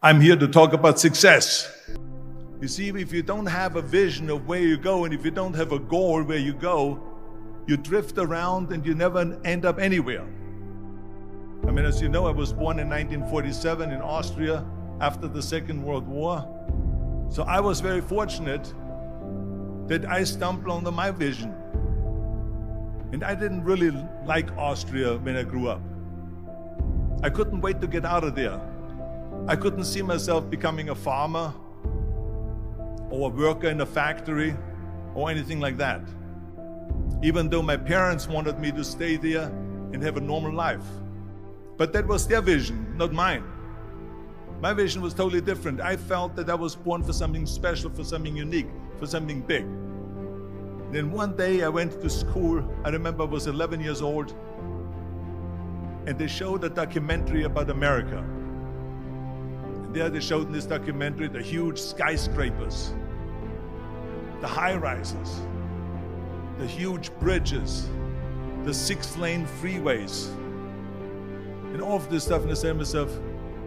I'm here to talk about success. You see, if you don't have a vision of where you go, and if you don't have a goal where you go, you drift around and you never end up anywhere. I mean, as you know, I was born in 1947 in Austria after the Second World War. So I was very fortunate that I stumbled onto my vision. And I didn't really like Austria when I grew up. I couldn't wait to get out of there. I couldn't see myself becoming a farmer or a worker in a factory or anything like that. Even though my parents wanted me to stay there and have a normal life. But that was their vision, not mine. My vision was totally different. I felt that I was born for something special, for something unique, for something big. And then one day I went to school. I remember I was 11 years old, and they showed a documentary about America. And there they showed in this documentary the huge skyscrapers, the high-rises, the huge bridges, the 6-lane freeways, and all of this stuff. And I said to myself,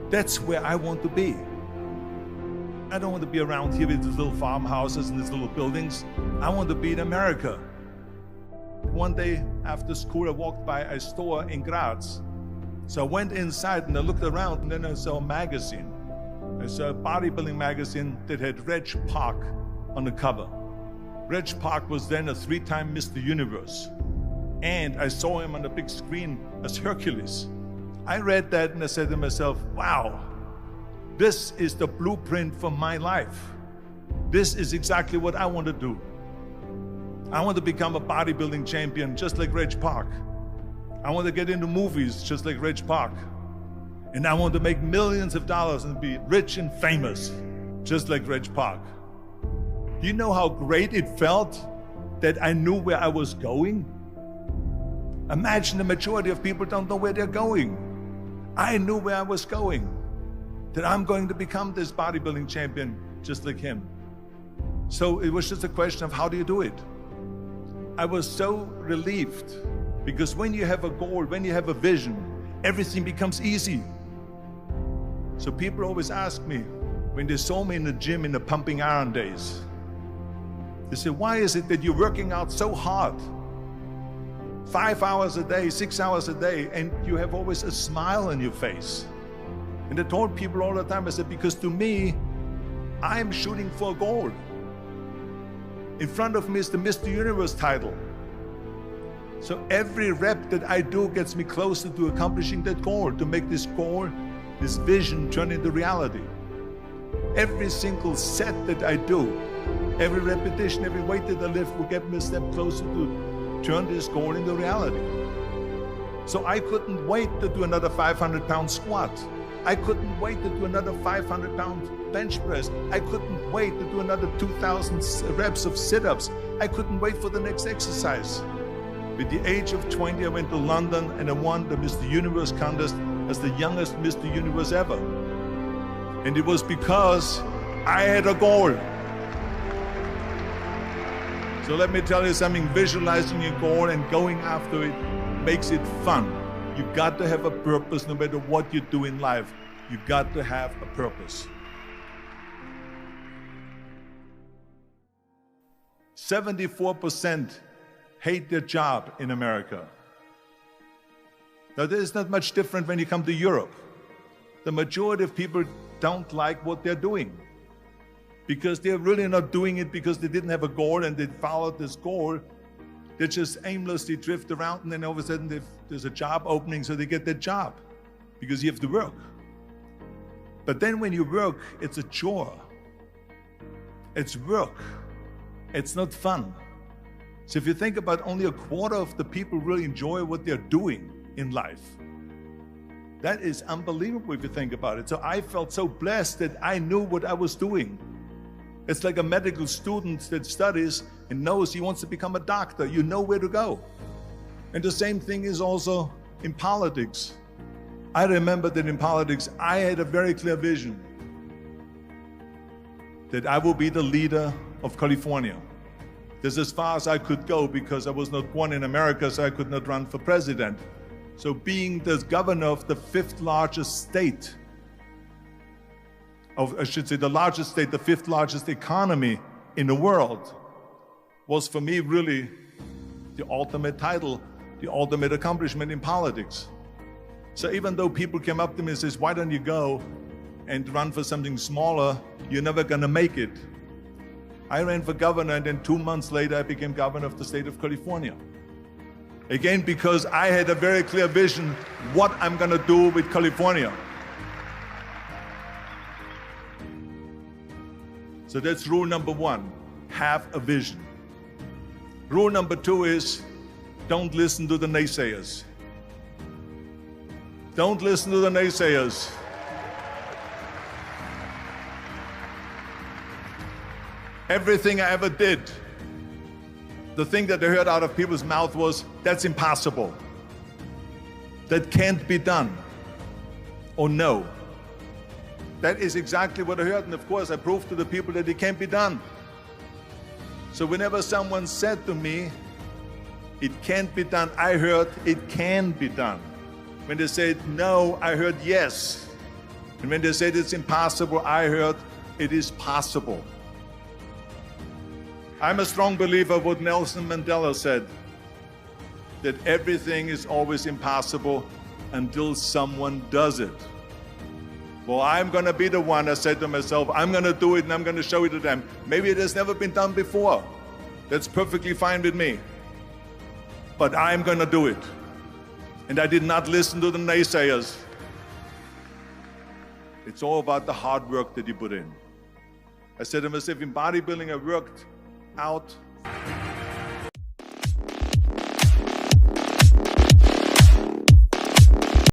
that's where I want to be. I don't want to be around here with these little farmhouses and these little buildings. I want to be in America. One day after school, I walked by a store in Graz. So I went inside and I looked around, and then I saw a magazine. I saw a bodybuilding magazine that had Reg Park on the cover. Reg Park was then a 3-time Mr. Universe. And I saw him on the big screen as Hercules. I read that and I said to myself, wow, this is the blueprint for my life. This is exactly what I want to do. I want to become a bodybuilding champion just like Reg Park. I want to get into movies just like Reg Park. And I want to make millions of dollars and be rich and famous just like Reg Park. Do you know how great it felt that I knew where I was going? Imagine the majority of people don't know where they're going. I knew where I was going, that I'm going to become this bodybuilding champion just like him. So it was just a question of how do you do it? I was so relieved, because when you have a goal, when you have a vision, everything becomes easy. So people always ask me, when they saw me in the gym in the pumping iron days, they say, why is it that you're working out so hard? 5 hours a day, 6 hours a day, and you have always a smile on your face. And I told people all the time, I said, because to me, I'm shooting for a goal. In front of me is the Mr. Universe title. So every rep that I do gets me closer to accomplishing that goal, to make this goal, this vision turn into reality. Every single set that I do, every repetition, every weight that I lift will get me a step closer to turn this goal into reality. So I couldn't wait to do another 500-pound squat. I couldn't wait to do another 500-pound bench press. I couldn't wait to do another 2,000 reps of sit-ups. I couldn't wait for the next exercise. At the age of 20, I went to London and I won the Mr. Universe contest as the youngest Mr. Universe ever. And it was because I had a goal. So let me tell you something, visualizing your goal and going after it makes it fun. You've got to have a purpose no matter what you do in life. You've got to have a purpose. 74% hate their job in America. Now, there's not much different when you come to Europe. The majority of people don't like what they're doing, because they're really not doing it because they didn't have a goal and they followed this goal. They just aimlessly drift around, and then all of a sudden there's a job opening, so they get that job because you have to work. But then when you work, it's a chore. It's work. It's not fun. So if you think about, only a quarter of the people really enjoy what they're doing in life. That is unbelievable if you think about it. So I felt so blessed that I knew what I was doing. It's like a medical student that studies and knows he wants to become a doctor. You know where to go. And the same thing is also in politics. I remember that in politics, I had a very clear vision that I will be the leader of California. This is as far as I could go because I was not born in America, so I could not run for president. So being the governor of the 5th largest state I should say the largest state, the fifth largest economy in the world, was for me really the ultimate title, the ultimate accomplishment in politics. So even though people came up to me and says, why don't you go and run for something smaller, you're never gonna make it. I ran for governor, and then 2 months later I became governor of the state of California. Again, because I had a very clear vision what I'm gonna do with California. So that's rule number one, have a vision. Rule number two is, don't listen to the naysayers. Don't listen to the naysayers. Everything I ever did, the thing that I heard out of people's mouth was, that's impossible. That can't be done. Or no. That is exactly what I heard, and of course I proved to the people that it can't be done. So whenever someone said to me, it can't be done, I heard it can be done. When they said no, I heard yes. And when they said it's impossible, I heard it is possible. I'm a strong believer of what Nelson Mandela said, that everything is always impossible until someone does it. Well, I'm going to be the one, I said to myself, I'm going to do it and I'm going to show it to them. Maybe it has never been done before. That's perfectly fine with me. But I'm going to do it. And I did not listen to the naysayers. It's all about the hard work that you put in. I said to myself, in bodybuilding, I worked out